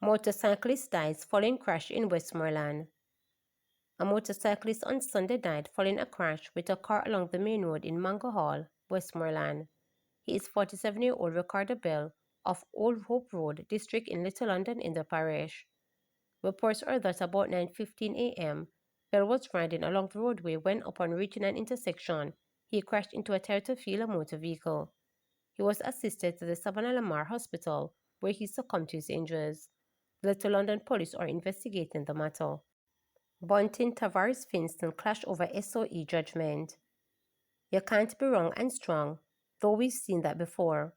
Motorcyclist dies following crash in West Morland. A motorcyclist on Sunday died following a crash with a car along the main road in Mango Hall, Westmoreland. He is 47-year-old Ricardo Bell of Old Hope Road, district in Little London in the parish. Reports are that about 9:15 a.m., Bell was riding along the roadway when, upon reaching an intersection, he crashed into a Toyota motor vehicle. He was assisted to the Savannah Lamar Hospital, where he succumbed to his injuries. The Little London police are investigating the matter. Bunting Tavares Finston clash over SOE judgment. You can't be wrong and strong, though we've seen that before.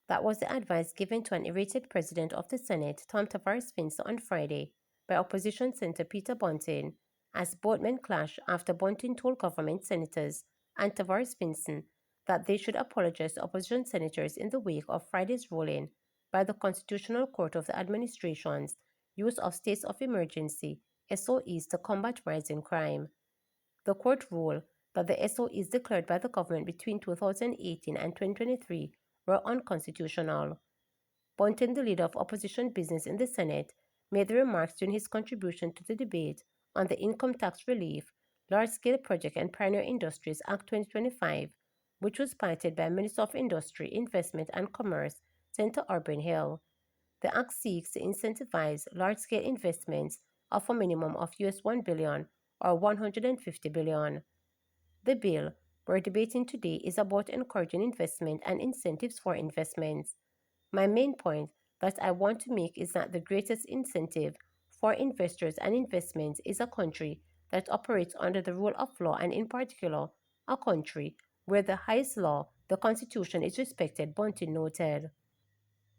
That was the advice given to an irritated president of the Senate, Tom Tavares Finston, on Friday by opposition Senator Peter Bunting, as both men clashed after Bunting told government senators and Tavares Finston that they should apologize to opposition senators in the wake of Friday's ruling by the Constitutional Court of the administration's use of states of emergency SOEs to combat rising crime. The court ruled that the SOEs declared by the government between 2018 and 2023 were unconstitutional. Bunting, the leader of opposition business in the Senate, made the remarks during his contribution to the debate on the Income Tax Relief, Large-Scale Project and Pioneer Industries Act 2025, which was piloted by Minister of Industry, Investment and Commerce, Senator Auburn Hill. The act seeks to incentivize large-scale investments of a minimum of $1 billion or $150 billion. The bill we're debating today is about encouraging investment and incentives for investments. My main point that I want to make is that the greatest incentive for investors and investments is a country that operates under the rule of law, and in particular, a country where the highest law, the Constitution, is respected, Bunting noted.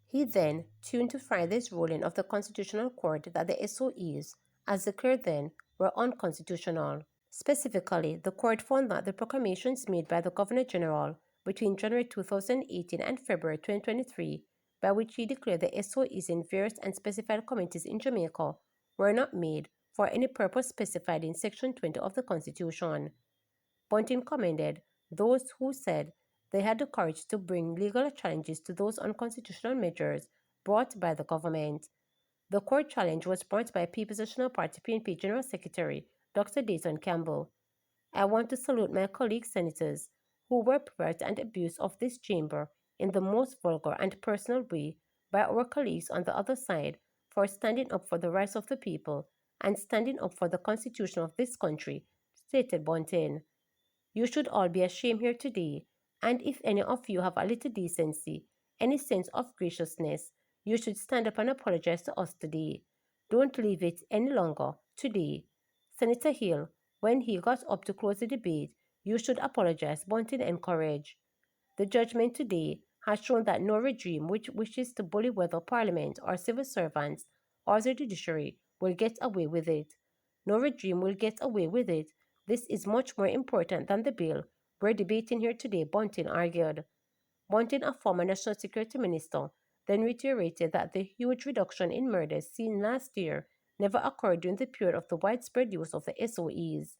He then tuned to Friday's ruling of the Constitutional Court that the SOEs, as declared then, were unconstitutional. Specifically, the court found that the proclamations made by the Governor General between January 2018 and February 2023, by which he declared the SOEs in various and specified communities in Jamaica, were not made for any purpose specified in Section 20 of the Constitution. Bunting commended those who said they had the courage to bring legal challenges to those unconstitutional measures brought by the government. The court challenge was brought by People's National Party PNP General Secretary Dr. Dayton Campbell. I want to salute my colleague senators who were private and abused of this chamber in the most vulgar and personal way by our colleagues on the other side for standing up for the rights of the people and standing up for the Constitution of this country, stated Bunting. You should all be ashamed here today, and if any of you have a little decency, any sense of graciousness, you should stand up and apologize to us today. Don't leave it any longer today. Senator Hill, when he got up to close the debate, you should apologize, Bunting encouraged. The judgment today has shown that no regime which wishes to bully whether Parliament or civil servants or the judiciary will get away with it. No regime will get away with it. This is much more important than the bill we're debating here today, Bunting argued. Bunting, a former National Security Minister, then reiterated that the huge reduction in murders seen last year never occurred during the period of the widespread use of the SOEs.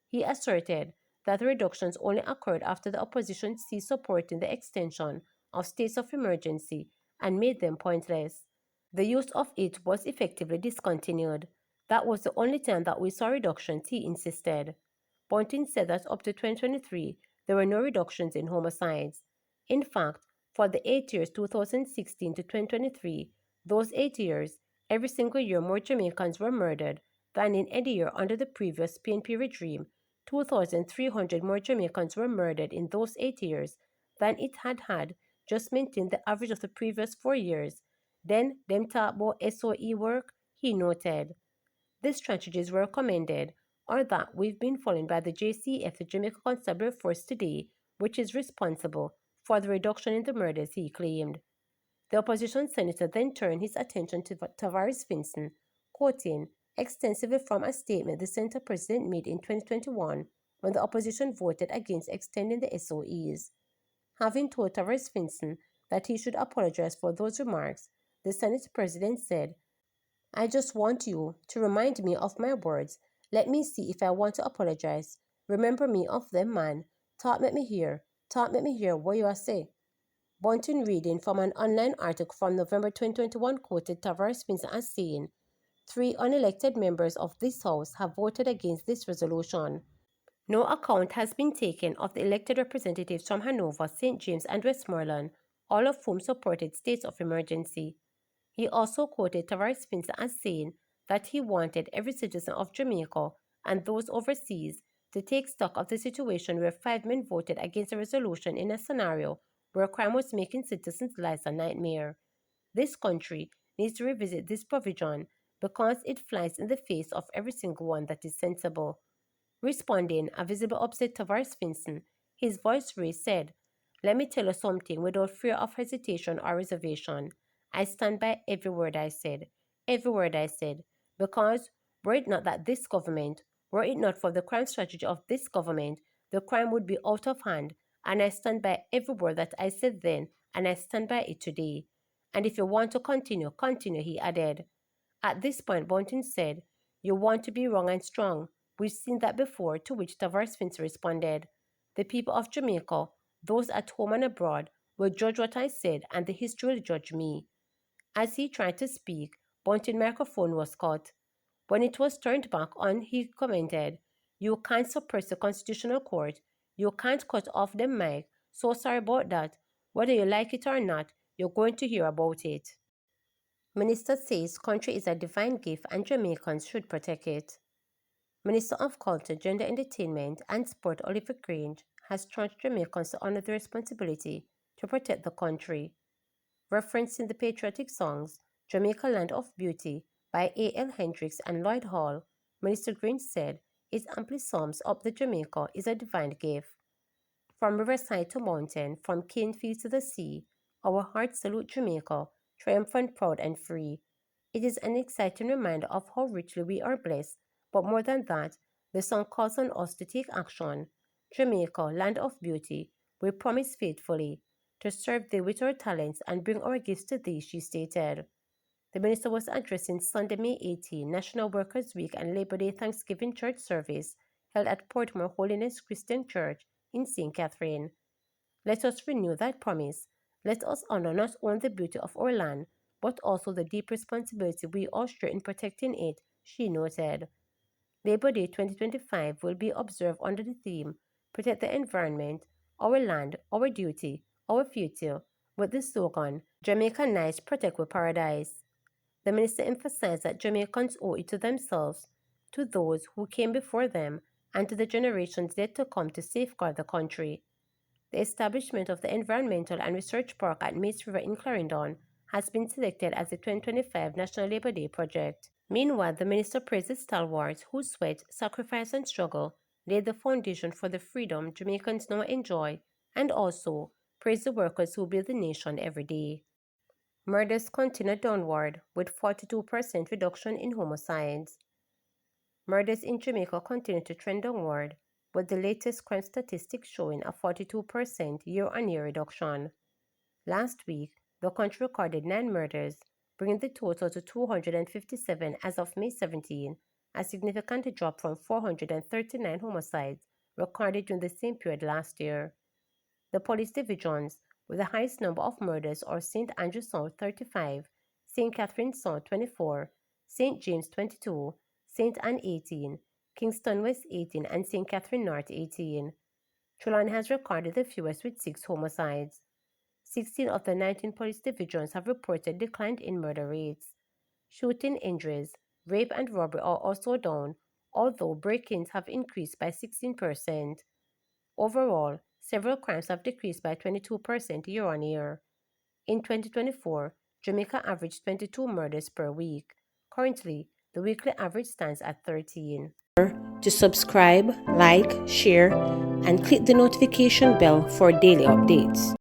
He asserted that the reductions only occurred after the opposition ceased supporting the extension of states of emergency and made them pointless. The use of it was effectively discontinued. That was the only time that we saw reductions, he insisted. Bunting said that up to 2023, there were no reductions in homicides. In fact, for the 8 years 2016 to 2023, those 8 years, every single year more Jamaicans were murdered than in any year under the previous PNP regime. 2,300 more Jamaicans were murdered in those 8 years than it had just maintained the average of the previous 4 years. Then, them talk about SOE work, he noted. These strategies were recommended, or that we've been following by the JCF, the Jamaica Constabulary Force today, which is responsible for the reduction in the murders, he claimed. The opposition senator then turned his attention to Tavares Finston, quoting extensively from a statement the Senate President made in 2021 when the opposition voted against extending the SOEs. Having told Tavares Finston that he should apologize for those remarks, the Senate President said, I just want you to remind me of my words Let me see if I want to apologize. Remember me of them, man. Thought make me hear. Thought make me hear what you are say. Bunting reading from an online article from November 2021 quoted Tavares Spencer as saying, "Three unelected members of this House have voted against this resolution." No account has been taken of the elected representatives from Hanover, St. James, and Westmoreland, all of whom supported states of emergency. He also quoted Tavares Spencer as saying that he wanted every citizen of Jamaica and those overseas to take stock of the situation where 5 men voted against a resolution in a scenario where crime was making citizens' lives a nightmare. This country needs to revisit this provision because it flies in the face of every single one that is sensible. Responding, a visible upset Tavares Vincent, his voice raised, said, "Let me tell you something without fear of hesitation or reservation. I stand by every word I said, because were it not that this government, were it not for the crime strategy of this government, the crime would be out of hand, and I stand by every word that I said then, and I stand by it today. And if you want to continue, continue," he added. At this point, Bontin said, "You want to be wrong and strong. We've seen that before," to which Tavares Finch responded, "The people of Jamaica, those at home and abroad, will judge what I said, and the history will judge me." As he tried to speak, Bontin's microphone was cut. When it was turned back on, he commented, "You can't suppress the Constitutional Court. You can't cut off the mic. So sorry about that. Whether you like it or not, you're going to hear about it." Minister says country is a divine gift and Jamaicans should protect it. Minister of Culture, Gender Entertainment and Sport Oliver Grange has charged Jamaicans to honor their responsibility to protect the country. Referencing the patriotic songs Jamaica Land of Beauty by A.L. Hendricks and Lloyd Hall, Minister Grange said it amply sums up that Jamaica is a divine gift. From riverside to mountain, from cane fields to the sea, our hearts salute Jamaica, triumphant, proud, and free. It is an exciting reminder of how richly we are blessed, but more than that, the song calls on us to take action. Jamaica, land of beauty, we promise faithfully to serve thee with our talents and bring our gifts to thee, she stated. The minister was addressing Sunday, May 18, National Workers' Week and Labor Day Thanksgiving Church service held at Portmore Holiness Christian Church in St. Catherine. Let us renew that promise. Let us honor not only the beauty of our land, but also the deep responsibility we all share in protecting it, she noted. Labor Day 2025 will be observed under the theme Protect the Environment, Our Land, Our Duty, Our Future, with the slogan Jamaica Nice, Protect with Paradise. The minister emphasized that Jamaicans owe it to themselves, to those who came before them, and to the generations yet to come to safeguard the country. The establishment of the Environmental and Research Park at Mace River in Clarendon has been selected as the 2025 National Labor Day project. Meanwhile, the minister praised the stalwarts whose sweat, sacrifice, and struggle laid the foundation for the freedom Jamaicans now enjoy, and also praised the workers who build the nation every day. Murders continue downward, with 42% reduction in homicides. Murders in Jamaica continue to trend downward, with the latest crime statistics showing a 42% year-on-year reduction. Last week, the country recorded 9 murders, bringing the total to 257 as of May 17, a significant drop from 439 homicides recorded during the same period last year. The police divisions with the highest number of murders are St. Andrew South 35, St. Catherine South 24, St. James 22, St. Anne 18, Kingston West 18, and St. Catherine North 18. Trelawny has recorded the fewest with 6 homicides. 16 of the 19 police divisions have reported decline in murder rates. Shooting injuries, rape, and robbery are also down, although break-ins have increased by 16%. Overall, several crimes have decreased by 22% year-on-year. In 2024, Jamaica averaged 22 murders per week. Currently, the weekly average stands at 13. To subscribe, like, share, and click the notification bell for daily updates.